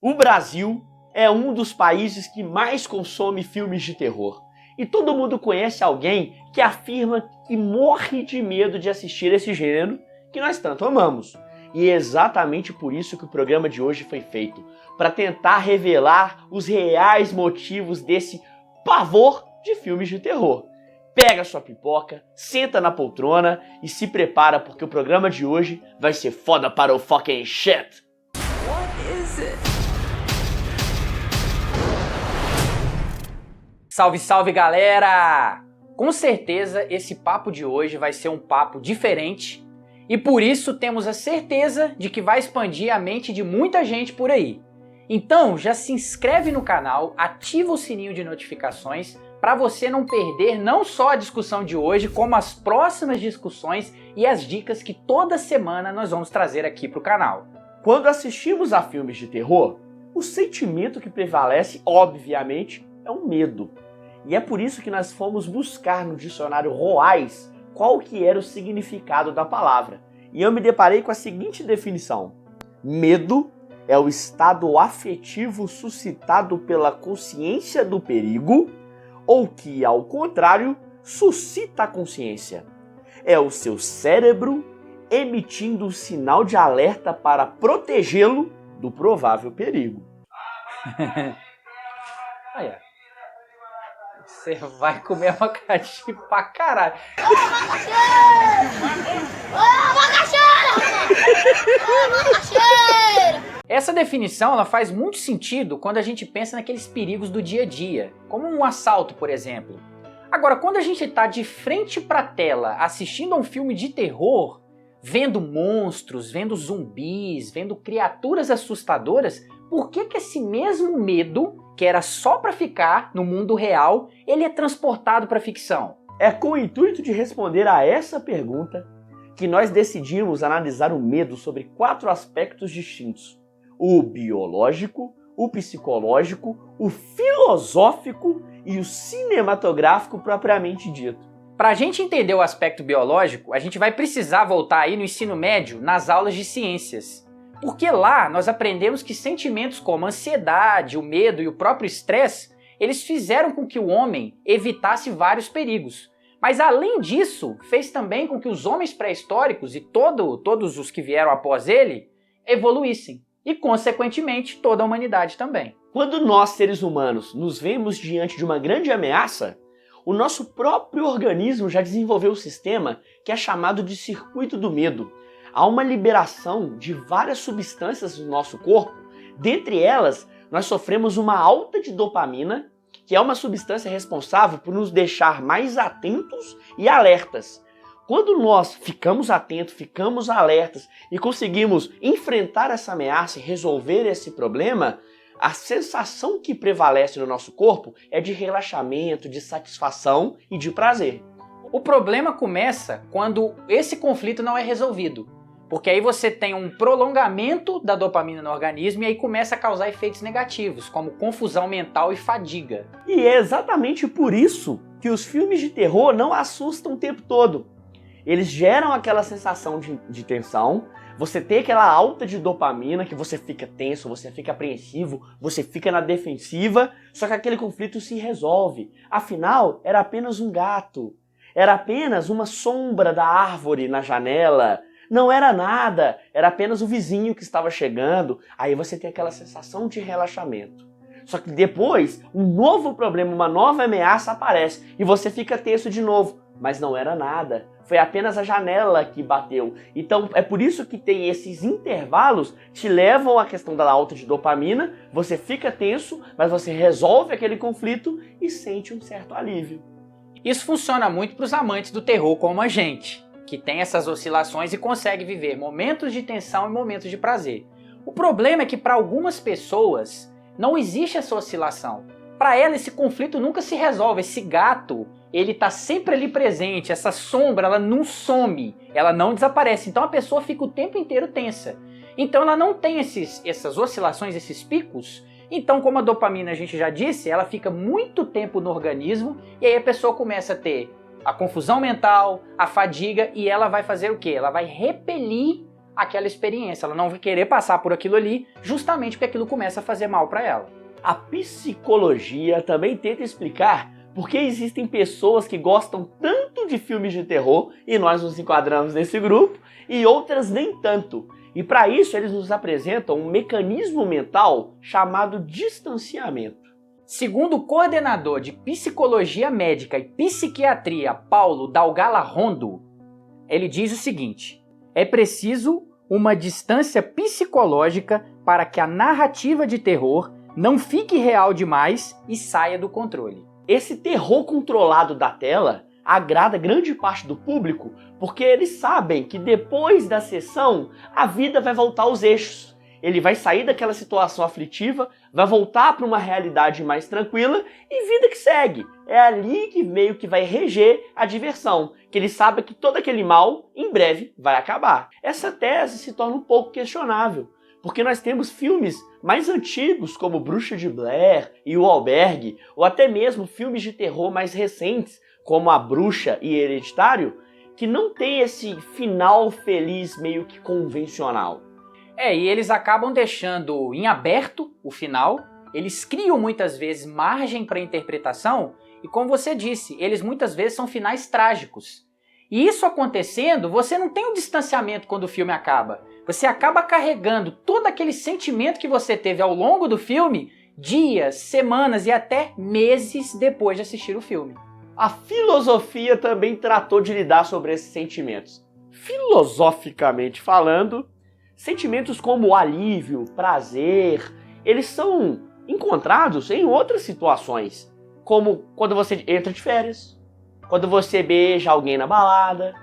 O Brasil é um dos países que mais consome filmes de terror. E todo mundo conhece alguém que afirma que morre de medo de assistir esse gênero que nós tanto amamos. E é exatamente por isso que o programa de hoje foi feito, para tentar revelar os reais motivos desse pavor de filmes de terror. Pega sua pipoca, senta na poltrona e se prepara porque o programa de hoje vai ser foda para o fucking shit. What is it? Salve, salve, galera! Com certeza esse papo de hoje vai ser um papo diferente e por isso temos a certeza de que vai expandir a mente de muita gente por aí. Então já se inscreve no canal, ativa o sininho de notificações para você não perder não só a discussão de hoje, como as próximas discussões e as dicas que toda semana nós vamos trazer aqui para o canal. Quando assistimos a filmes de terror, o sentimento que prevalece, obviamente, é o medo. E é por isso que nós fomos buscar no dicionário Roais qual que era o significado da palavra. E eu me deparei com a seguinte definição: medo é o estado afetivo suscitado pela consciência do perigo ou que, ao contrário, suscita a consciência. É o seu cérebro emitindo um sinal de alerta para protegê-lo do provável perigo. Aí, ó. Você vai comer abacaxi pra caralho. Essa definição ela faz muito sentido quando a gente pensa naqueles perigos do dia a dia, como um assalto, por exemplo. Agora, quando a gente está de frente para a tela assistindo a um filme de terror, vendo monstros, vendo zumbis, vendo criaturas assustadoras, por que esse mesmo medo, que era só para ficar no mundo real, ele é transportado para a ficção? É com o intuito de responder a essa pergunta que nós decidimos analisar o medo sobre 4 aspectos distintos: o biológico, o psicológico, o filosófico e o cinematográfico propriamente dito. Para a gente entender o aspecto biológico, a gente vai precisar voltar aí no ensino médio, nas aulas de ciências. Porque lá nós aprendemos que sentimentos como a ansiedade, o medo e o próprio estresse, eles fizeram com que o homem evitasse vários perigos. Mas além disso, fez também com que os homens pré-históricos e todos os que vieram após ele evoluíssem. E, consequentemente, toda a humanidade também. Quando nós, seres humanos, nos vemos diante de uma grande ameaça, o nosso próprio organismo já desenvolveu um sistema que é chamado de circuito do medo. Há uma liberação de várias substâncias no nosso corpo. Dentre elas, nós sofremos uma alta de dopamina, que é uma substância responsável por nos deixar mais atentos e alertas. Quando nós ficamos atentos, ficamos alertas e conseguimos enfrentar essa ameaça e resolver esse problema, a sensação que prevalece no nosso corpo é de relaxamento, de satisfação e de prazer. O problema começa quando esse conflito não é resolvido. Porque aí você tem um prolongamento da dopamina no organismo e aí começa a causar efeitos negativos, como confusão mental e fadiga. E é exatamente por isso que os filmes de terror não assustam o tempo todo. Eles geram aquela sensação de tensão, você tem aquela alta de dopamina, que você fica tenso, você fica apreensivo, você fica na defensiva, só que aquele conflito se resolve. Afinal, era apenas um gato, era apenas uma sombra da árvore na janela, não era nada, era apenas o vizinho que estava chegando. Aí você tem aquela sensação de relaxamento. Só que depois, um novo problema, uma nova ameaça aparece e você fica tenso de novo. Mas não era nada, foi apenas a janela que bateu. Então é por isso que tem esses intervalos que te levam à questão da alta de dopamina, você fica tenso, mas você resolve aquele conflito e sente um certo alívio. Isso funciona muito para os amantes do terror como a gente, que tem essas oscilações e consegue viver momentos de tensão e momentos de prazer. O problema é que para algumas pessoas não existe essa oscilação. Para ela esse conflito nunca se resolve, esse gato ele está sempre ali presente, essa sombra ela não some, ela não desaparece, então a pessoa fica o tempo inteiro tensa. Então ela não tem essas oscilações, esses picos, então como a dopamina a gente já disse, ela fica muito tempo no organismo e aí a pessoa começa a ter a confusão mental, a fadiga e ela vai fazer o quê? Ela vai repelir aquela experiência, ela não vai querer passar por aquilo ali, justamente porque aquilo começa a fazer mal para ela. A psicologia também tenta explicar por que existem pessoas que gostam tanto de filmes de terror, e nós nos enquadramos nesse grupo, e outras nem tanto. E para isso eles nos apresentam um mecanismo mental chamado distanciamento. Segundo o coordenador de Psicologia Médica e Psiquiatria, Paulo Dalgala Rondo, ele diz o seguinte: é preciso uma distância psicológica para que a narrativa de terror não fique real demais e saia do controle. Esse terror controlado da tela agrada grande parte do público porque eles sabem que depois da sessão a vida vai voltar aos eixos. Ele vai sair daquela situação aflitiva, vai voltar para uma realidade mais tranquila e vida que segue. É ali que meio que vai reger a diversão, que ele sabe que todo aquele mal em breve vai acabar. Essa tese se torna um pouco questionável, porque nós temos filmes mais antigos como Bruxa de Blair e O Albergue, ou até mesmo filmes de terror mais recentes como A Bruxa e Hereditário, que não tem esse final feliz meio que convencional. E eles acabam deixando em aberto o final, eles criam muitas vezes margem para interpretação e, como você disse, eles muitas vezes são finais trágicos. E isso acontecendo, você não tem um distanciamento quando o filme acaba. Você acaba carregando todo aquele sentimento que você teve ao longo do filme, dias, semanas e até meses depois de assistir o filme. A filosofia também tratou de lidar sobre esses sentimentos. Filosoficamente falando, sentimentos como alívio, prazer, eles são encontrados em outras situações, como quando você entra de férias, quando você beija alguém na balada,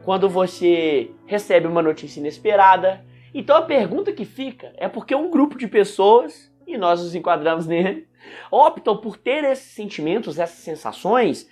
quando você recebe uma notícia inesperada. Então a pergunta que fica é por que um grupo de pessoas, e nós nos enquadramos nele, optam por ter esses sentimentos, essas sensações,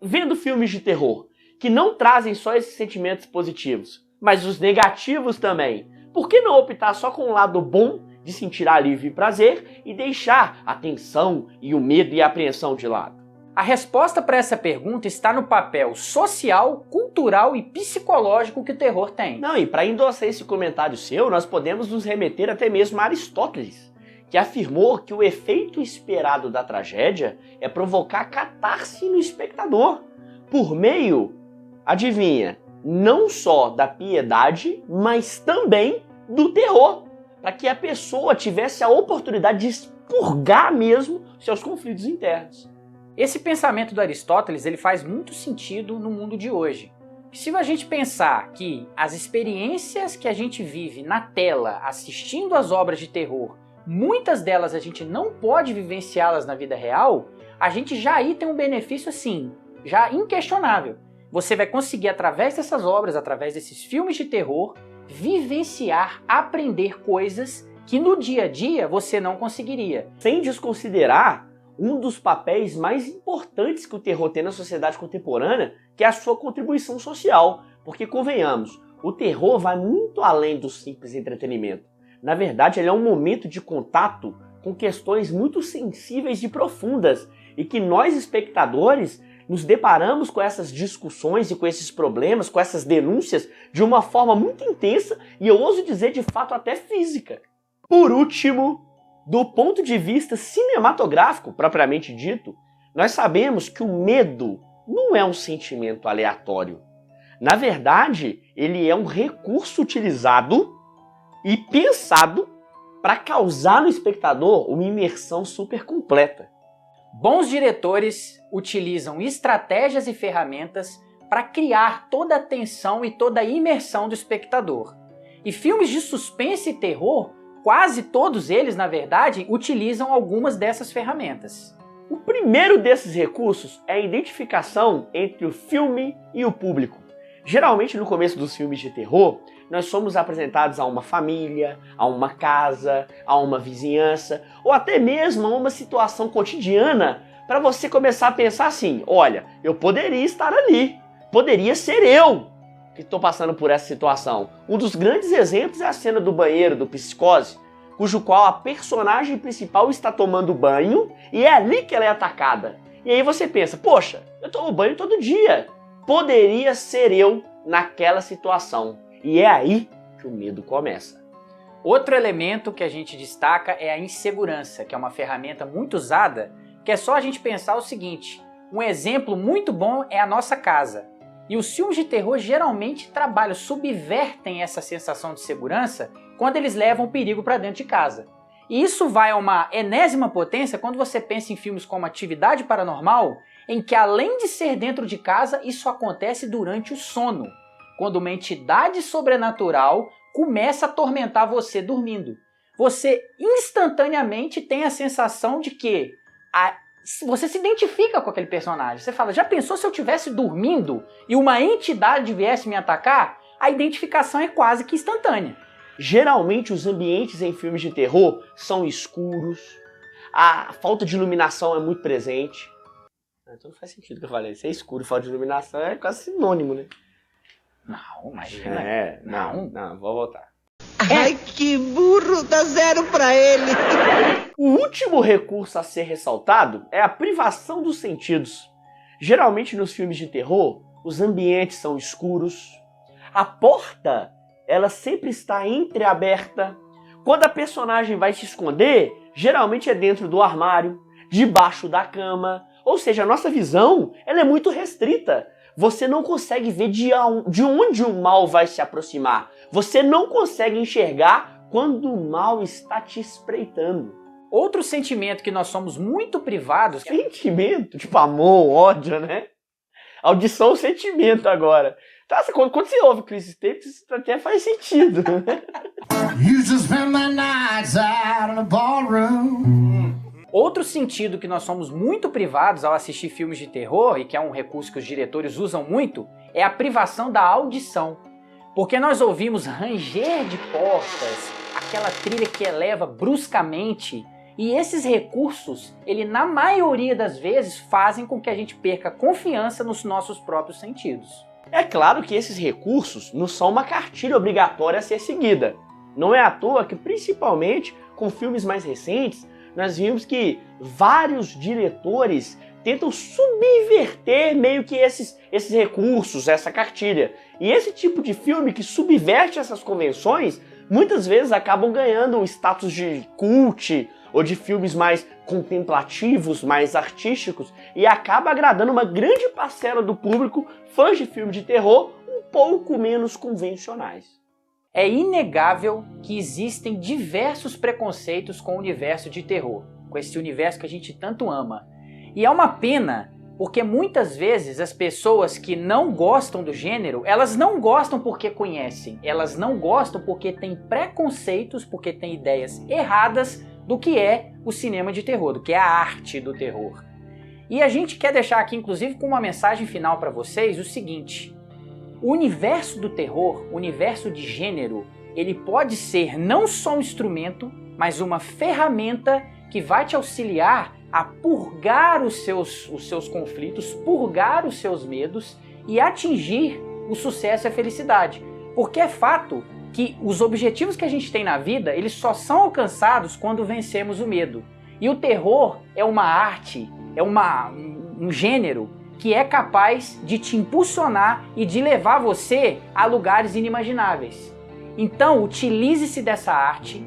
vendo filmes de terror, que não trazem só esses sentimentos positivos, mas os negativos também. Por que não optar só com o lado bom de sentir alívio e prazer e deixar a tensão e o medo e a apreensão de lado? A resposta para essa pergunta está no papel social, cultural e psicológico que o terror tem. Não, e para endossar esse comentário seu, nós podemos nos remeter até mesmo a Aristóteles, que afirmou que o efeito esperado da tragédia é provocar catarse no espectador, por meio, adivinha, não só da piedade, mas também do terror, para que a pessoa tivesse a oportunidade de expurgar mesmo seus conflitos internos. Esse pensamento do Aristóteles ele faz muito sentido no mundo de hoje. Se a gente pensar que as experiências que a gente vive na tela assistindo às obras de terror, muitas delas a gente não pode vivenciá-las na vida real, a gente já aí tem um benefício assim, já inquestionável. Você vai conseguir, através dessas obras, através desses filmes de terror, vivenciar, aprender coisas que no dia a dia você não conseguiria. Sem desconsiderar um dos papéis mais importantes que o terror tem na sociedade contemporânea, que é a sua contribuição social. Porque, convenhamos, o terror vai muito além do simples entretenimento. Na verdade, ele é um momento de contato com questões muito sensíveis e profundas, e que nós, espectadores, nos deparamos com essas discussões e com esses problemas, com essas denúncias, de uma forma muito intensa e, eu ouso dizer, de fato até física. Por último, do ponto de vista cinematográfico, propriamente dito, nós sabemos que o medo não é um sentimento aleatório. Na verdade, ele é um recurso utilizado e pensado para causar no espectador uma imersão super completa. Bons diretores utilizam estratégias e ferramentas para criar toda a tensão e toda a imersão do espectador. E filmes de suspense e terror, quase todos eles, na verdade, utilizam algumas dessas ferramentas. O primeiro desses recursos é a identificação entre o filme e o público. Geralmente, no começo dos filmes de terror, nós somos apresentados a uma família, a uma casa, a uma vizinhança, ou até mesmo a uma situação cotidiana, para você começar a pensar assim: olha, eu poderia estar ali, poderia ser eu que estou passando por essa situação. Um dos grandes exemplos é a cena do banheiro do Psicose, cujo qual a personagem principal está tomando banho e é ali que ela é atacada. E aí você pensa: poxa, eu tomo banho todo dia, poderia ser eu naquela situação. E é aí que o medo começa. Outro elemento que a gente destaca é a insegurança, que é uma ferramenta muito usada, que é só a gente pensar o seguinte: um exemplo muito bom é a nossa casa. E os filmes de terror geralmente subvertem essa sensação de segurança quando eles levam o perigo para dentro de casa. E isso vai a uma enésima potência quando você pensa em filmes como Atividade Paranormal, em que além de ser dentro de casa, isso acontece durante o sono, quando uma entidade sobrenatural começa a atormentar você dormindo. Você instantaneamente tem a sensação de que você se identifica com aquele personagem. Você fala, já pensou se eu estivesse dormindo e uma entidade viesse me atacar? A identificação é quase que instantânea. Geralmente os ambientes em filmes de terror são escuros, a falta de iluminação é muito presente. Então não faz sentido o que eu falei. Se é escuro e falta de iluminação é quase sinônimo, né? Não, imagina. Não, vou voltar. Ai, que burro, dá 0 pra ele. O último recurso a ser ressaltado é a privação dos sentidos. Geralmente nos filmes de terror, os ambientes são escuros, a porta ela sempre está entreaberta. Quando a personagem vai se esconder, geralmente é dentro do armário, debaixo da cama, ou seja, a nossa visão ela é muito restrita. Você não consegue ver de onde o mal vai se aproximar. Você não consegue enxergar quando o mal está te espreitando. Outro sentimento que nós somos muito privados... Sentimento? Tipo amor, ódio, né? Audição é um sentimento agora. Tá, quando você ouve Chris Staples, isso até faz sentido. Outro sentido que nós somos muito privados ao assistir filmes de terror, e que é um recurso que os diretores usam muito, é a privação da audição. Porque nós ouvimos ranger de portas, aquela trilha que eleva bruscamente, e esses recursos, na maioria das vezes, fazem com que a gente perca confiança nos nossos próprios sentidos. É claro que esses recursos não são uma cartilha obrigatória a ser seguida. Não é à toa que, principalmente com filmes mais recentes, nós vimos que vários diretores tentam subverter meio que esses recursos, essa cartilha. E esse tipo de filme que subverte essas convenções, muitas vezes acabam ganhando o status de cult ou de filmes mais contemplativos, mais artísticos, e acaba agradando uma grande parcela do público, fãs de filme de terror, um pouco menos convencionais. É inegável que existem diversos preconceitos com o universo de terror, com esse universo que a gente tanto ama. E é uma pena, porque muitas vezes as pessoas que não gostam do gênero, elas não gostam porque conhecem, elas não gostam porque têm preconceitos, porque têm ideias erradas do que é o cinema de terror, do que é a arte do terror. E a gente quer deixar aqui, inclusive, com uma mensagem final para vocês, o seguinte: o universo do terror, o universo de gênero, ele pode ser não só um instrumento, mas uma ferramenta que vai te auxiliar a purgar os seus conflitos, purgar os seus medos e atingir o sucesso e a felicidade. Porque é fato que os objetivos que a gente tem na vida, eles só são alcançados quando vencemos o medo. E o terror é uma arte, é um gênero que é capaz de te impulsionar e de levar você a lugares inimagináveis. Então, utilize-se dessa arte,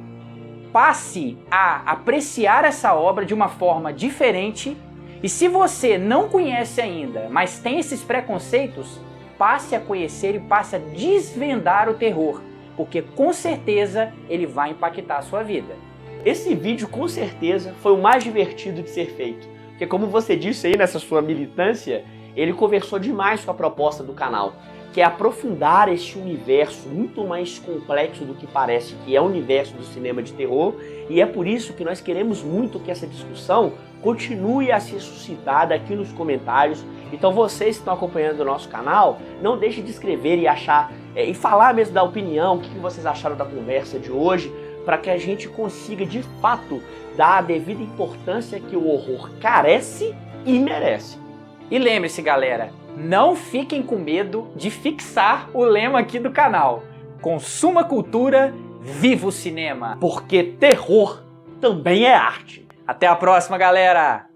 passe a apreciar essa obra de uma forma diferente, e se você não conhece ainda, mas tem esses preconceitos, passe a conhecer e passe a desvendar o terror, porque com certeza ele vai impactar a sua vida. Esse vídeo com certeza foi o mais divertido de ser feito, porque como você disse aí nessa sua militância, ele conversou demais com a proposta do canal, que é aprofundar esse universo muito mais complexo do que parece, que é o universo do cinema de terror, e é por isso que nós queremos muito que essa discussão continue a ser suscitada aqui nos comentários. Então vocês que estão acompanhando o nosso canal, não deixem de escrever e falar mesmo da opinião, o que vocês acharam da conversa de hoje, para que a gente consiga de fato dar a devida importância que o horror carece e merece. E lembre-se, galera, não fiquem com medo de fixar o lema aqui do canal: consuma cultura, viva o cinema, porque terror também é arte. Até a próxima, galera!